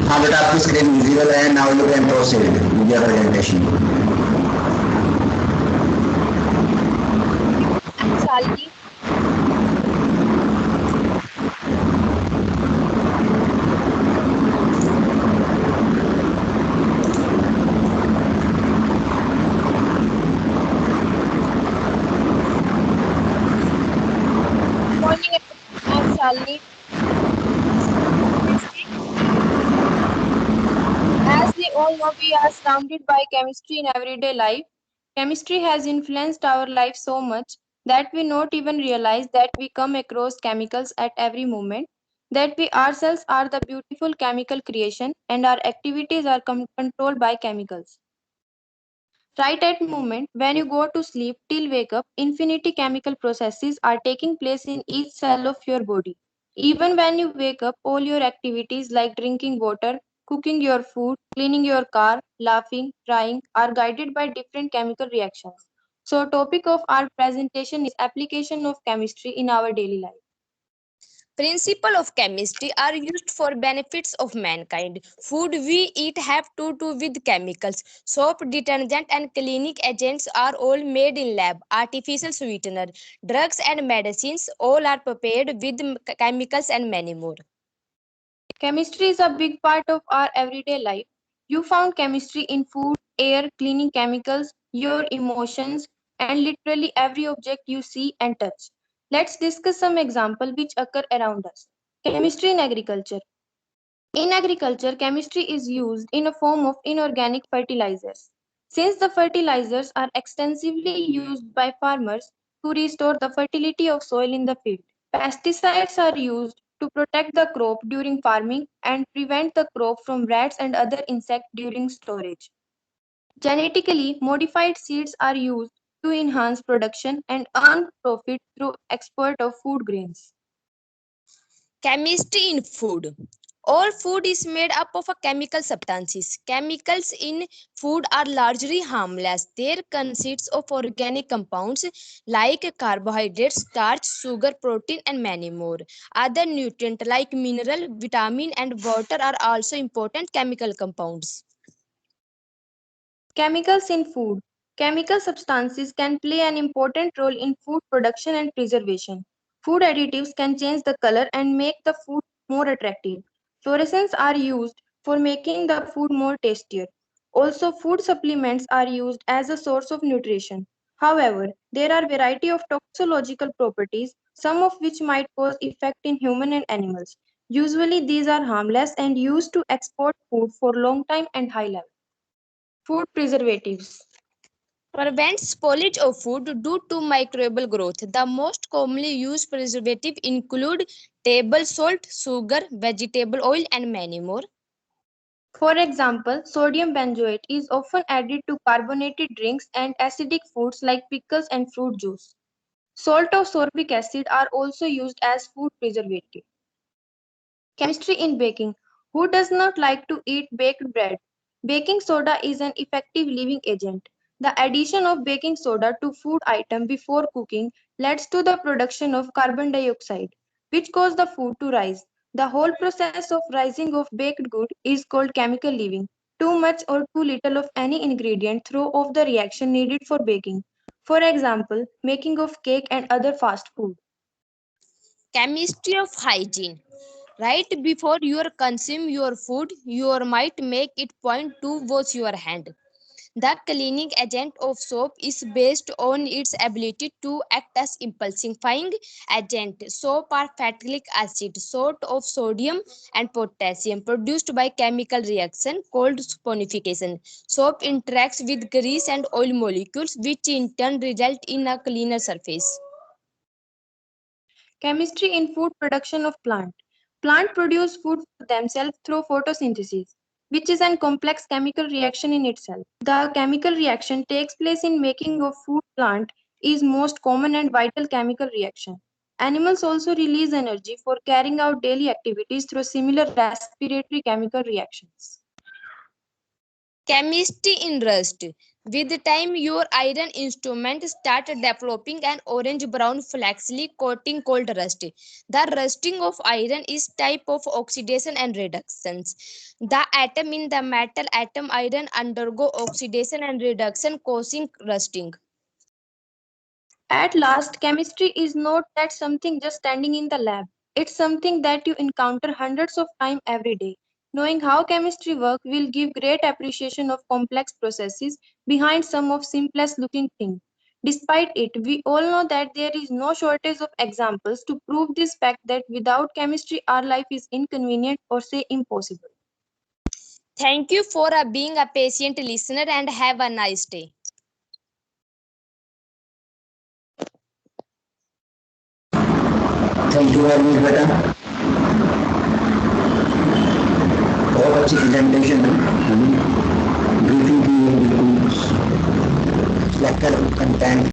हाँ बेटा आपकी स्क्रीन विजिबल है. Now you can proceed with your presentation. Shalini. Good morning, everyone. I'm Shalini. As we all know, we are surrounded by chemistry in everyday life. Chemistry has influenced our life so much that we not even realize that we come across chemicals at every moment, that we ourselves are the beautiful chemical creation and our activities are controlled by chemicals. Right at the moment when you go to sleep till wake up, infinity chemical processes are taking place in each cell of your body. Even when you wake up, all your activities like drinking water, cooking your food, cleaning your car, laughing, crying are guided by different chemical reactions. So topic of our presentation is application of chemistry in our daily life. Principles of chemistry are used for benefits of mankind. Food we eat have to do with chemicals. Soap, detergent and cleaning agents are all made in lab. Artificial sweetener, drugs and medicines all are prepared with chemicals and many more. Chemistry is a big part of our everyday life. You found chemistry in food, air, cleaning chemicals, your emotions, and literally every object you see and touch. Let's discuss some examples which occur around us. Chemistry in agriculture. In agriculture, chemistry is used in a form of inorganic fertilizers. Since the fertilizers are extensively used by farmers to restore the fertility of soil in the field, pesticides are used to protect the crop during farming and prevent the crop from rats and other insects during storage. Genetically modified seeds are used to enhance production and earn profit through export of food grains. Chemistry in food. All food is made up of a chemical substances. Chemicals in food are largely harmless. They consist of organic compounds like carbohydrates, starch, sugar, protein, and many more. Other nutrients like mineral, vitamin, and water are also important chemical compounds. Chemicals in food. Chemical substances can play an important role in food production and preservation. Food additives can change the color and make the food more attractive. Fluorescents are used for making the food more tastier. Also, food supplements are used as a source of nutrition. However, there are variety of toxicological properties, some of which might cause effect in human and animals. Usually, these are harmless and used to export food for long time and high level. Food preservatives. Prevents spoilage of food due to microbial growth. The most commonly used preservatives include table salt, sugar, vegetable oil, and many more. For example, sodium benzoate is often added to carbonated drinks and acidic foods like pickles and fruit juice. Salt or sorbic acid are also used as food preservative. Chemistry in baking. Who does not like to eat baked bread? Baking soda is an effective leavening agent. The addition of baking soda to food item before cooking leads to the production of carbon dioxide, which cause the food to rise. The whole process of rising of baked good is called chemical leaving. Too much or too little of any ingredient throw off the reaction needed for baking. For example, making of cake and other fast food. Chemistry of hygiene. Right before you consume your food, you might make it point to wash your hand. The cleaning agent of soap is based on its ability to act as emulsifying agent. Soap are fatty acid, salt of sodium and potassium produced by chemical reaction called saponification. Soap interacts with grease and oil molecules, which in turn result in a cleaner surface. Chemistry in food production of plant. Plant produce food for themselves through photosynthesis, which is a complex chemical reaction in itself. The chemical reaction takes place in making of food plant is most common and vital chemical reaction. Animals also release energy for carrying out daily activities through similar respiratory chemical reactions. Chemistry in rust. With time, your iron instrument start developing an orange-brown flaxly coating called rust. The rusting of iron is type of oxidation and reductions. The atom in the metal atom iron undergo oxidation and reduction causing rusting. At last, chemistry is not that something just standing in the lab. It's something that you encounter hundreds of times every day. Knowing how chemistry works will give great appreciation of complex processes behind some of simplest looking things. Despite it, we all know that there is no shortage of examples to prove this fact that without chemistry our life is inconvenient or say impossible. Thank you for being a patient listener and have a nice day. Thank you very much बेटा, बहुत अच्छी presentation है, briefing की है, बिल्कुल content